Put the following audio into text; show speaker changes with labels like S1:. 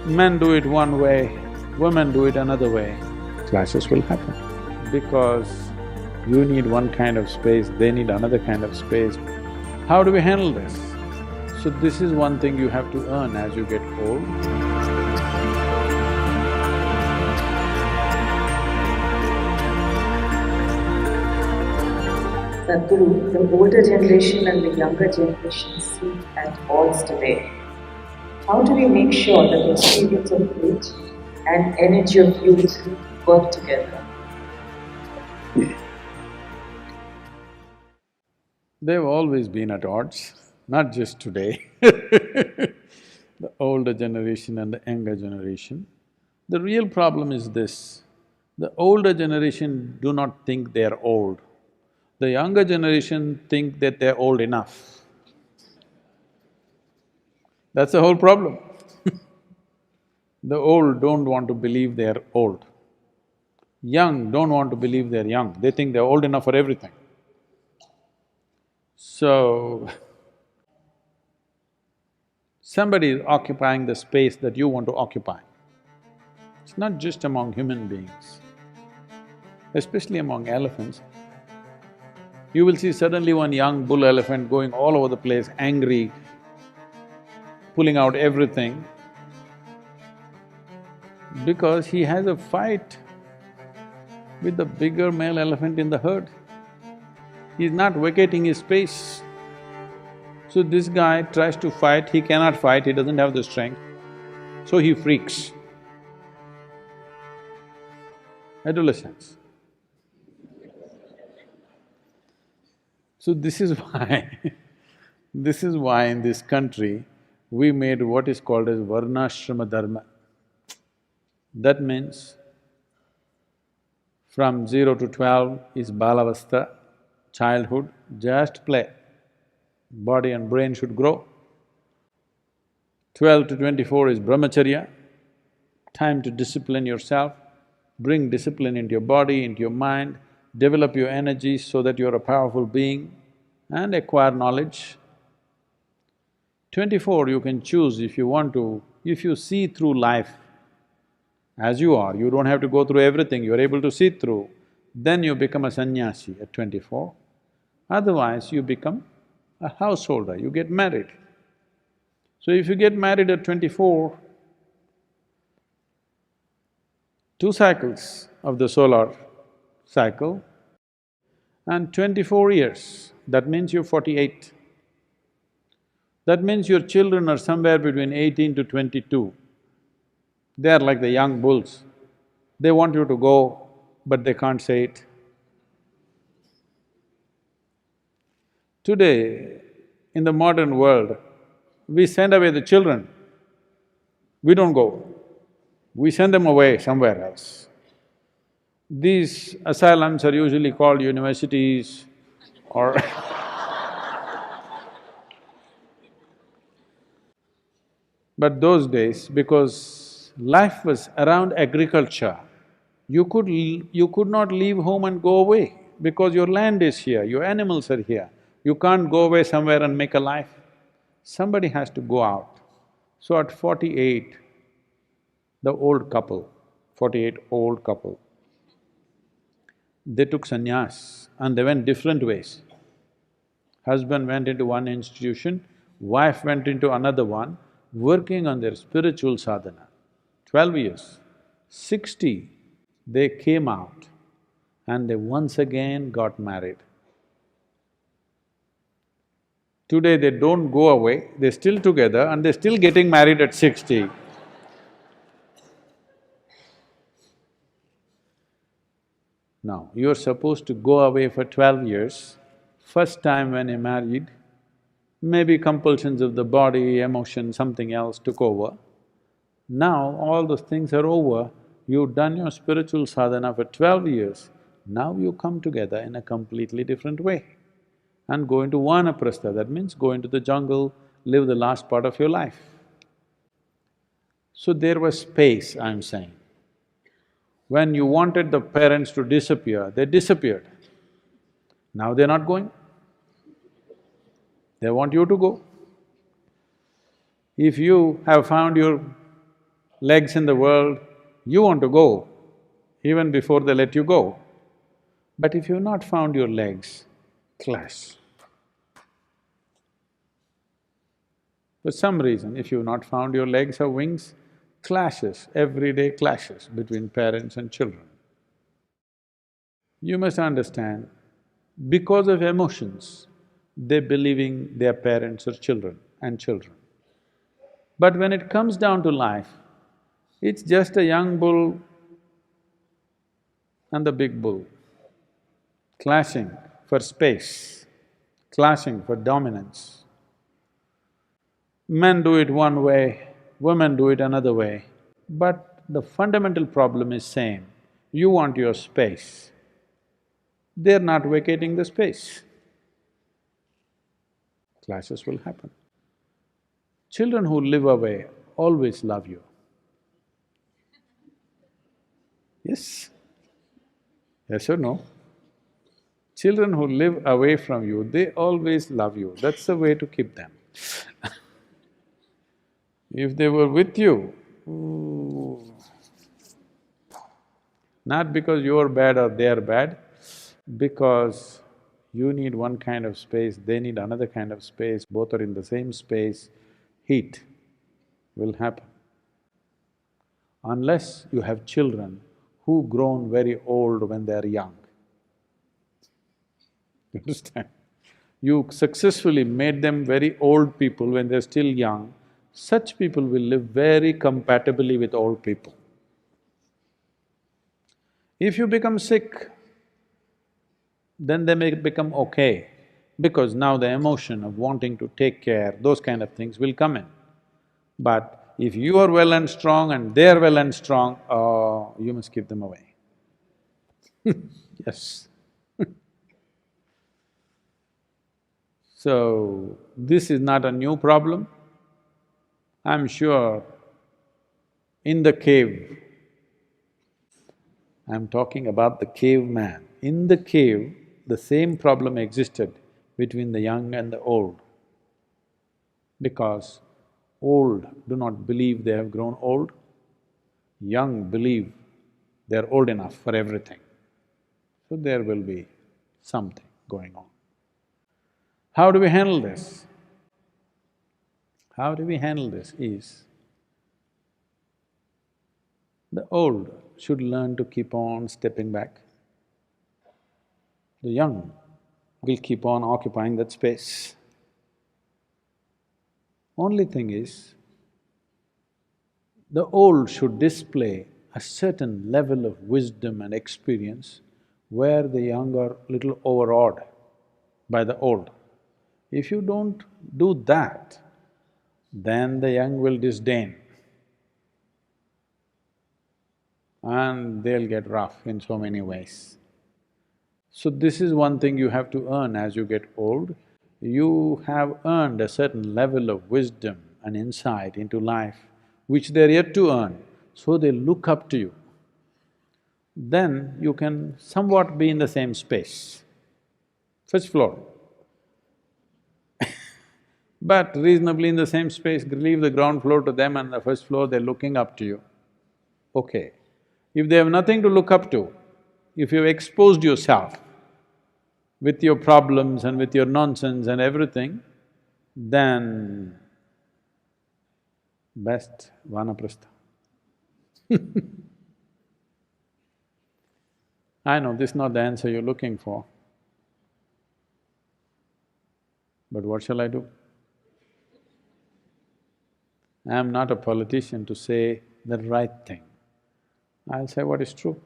S1: Men do it one way, women do it another way, clashes will happen. Because you need one kind of space, they need another kind of space. How do we handle this? So this is one thing you have to earn as you get old.
S2: Sadhguru, the older generation and the younger generation seem at odds today. How do we make sure that the experience of age and energy of youth work together?
S1: They've always been at odds, not just today the older generation and the younger generation. The real problem is this, the older generation do not think they're old. The younger generation think that they're old enough. That's the whole problem. The old don't want to believe they're old. Young don't want to believe they're young, they think they're old enough for everything. So, somebody is occupying the space that you want to occupy. It's not just among human beings, especially among elephants. You will see suddenly one young bull elephant going all over the place, angry, pulling out everything, because he has a fight with the bigger male elephant in the herd. He's not vacating his space. So this guy tries to fight, he cannot fight, he doesn't have the strength, so he freaks. Adolescence. So this is why this is why in this country we made what is called as Varnashrama Dharma. That means from 0 to 12 is Balavastha, childhood, just play. Body and brain should grow. 12 to 24 is Brahmacharya, time to discipline yourself, bring discipline into your body, into your mind, develop your energy so that you're a powerful being and acquire knowledge. 24 you can choose if you want to, if you see through life as you are, you don't have to go through everything, you're able to see through, then you become a sannyasi at 24. Otherwise, you become a householder, you get married. So if you get married at 24, 2 cycles of the solar cycle and 24 years, that means you're 48. That means your children are somewhere between 18 to 22. They are like the young bulls. They want you to go, but they can't say it. Today, in the modern world, we send away the children. We don't go, we send them away somewhere else. These asylums are usually called universities or but those days, because life was around agriculture, you could not leave home and go away because your land is here, your animals are here. You can't go away somewhere and make a life. Somebody has to go out. So at 48, the old couple, 48 old couple, they took sannyas and they went different ways. Husband went into one institution, wife went into another one, working on their spiritual sadhana. 12 years, 60, they came out and they once again got married. Today they don't go away, they're still together and they're still getting married at 60. Now, you're supposed to go away for 12 years. First time when you're married, maybe compulsions of the body, emotion, something else took over. Now all those things are over, you've done your spiritual sadhana for 12 years, now you come together in a completely different way and go into vanaprastha, that means go into the jungle, live the last part of your life. So there was space, I'm saying. When you wanted the parents to disappear, they disappeared. Now they're not going. They want you to go. If you have found your legs in the world, you want to go even before they let you go. But if you've not found your legs, clash. For some reason, if you've not found your legs or wings, clashes, everyday clashes between parents and children. You must understand, because of emotions, they're believing they're parents or children and children. But when it comes down to life, it's just a young bull and the big bull, clashing for space, clashing for dominance. Men do it one way, women do it another way, but the fundamental problem is same. You want your space, they're not vacating the space. Clashes will happen. Children who live away always love you. Yes? Yes or no? Children who live away from you, they always love you, that's the way to keep them. If they were with you, ooh, not because you're bad or they're bad, because you need one kind of space, they need another kind of space, both are in the same space, heat will happen. Unless you have children who grown very old when they're young. You understand? You successfully made them very old people when they're still young, such people will live very compatibly with old people. If you become sick, then they may become okay, because now the emotion of wanting to take care, those kind of things will come in. But if you are well and strong and they're well and strong, you must keep them away. Yes. So, this is not a new problem. I'm sure in the cave, I'm talking about the caveman. In the cave, the same problem existed between the young and the old. Because old do not believe they have grown old, young believe they're old enough for everything. So there will be something going on. How do we handle this? How do we handle this is, the old should learn to keep on stepping back. The young will keep on occupying that space. Only thing is, the old should display a certain level of wisdom and experience where the young are little overawed by the old. If you don't do that, then the young will disdain and they'll get rough in so many ways. So this is one thing you have to earn as you get old. You have earned a certain level of wisdom and insight into life, which they're yet to earn, so they look up to you. Then you can somewhat be in the same space, first floor. But reasonably in the same space, leave the ground floor to them and the first floor, they're looking up to you. Okay. If they have nothing to look up to, if you've exposed yourself with your problems and with your nonsense and everything, then best vanaprastha. I know this is not the answer you're looking for, but what shall I do? I am not a politician to say the right thing. I'll say what is true.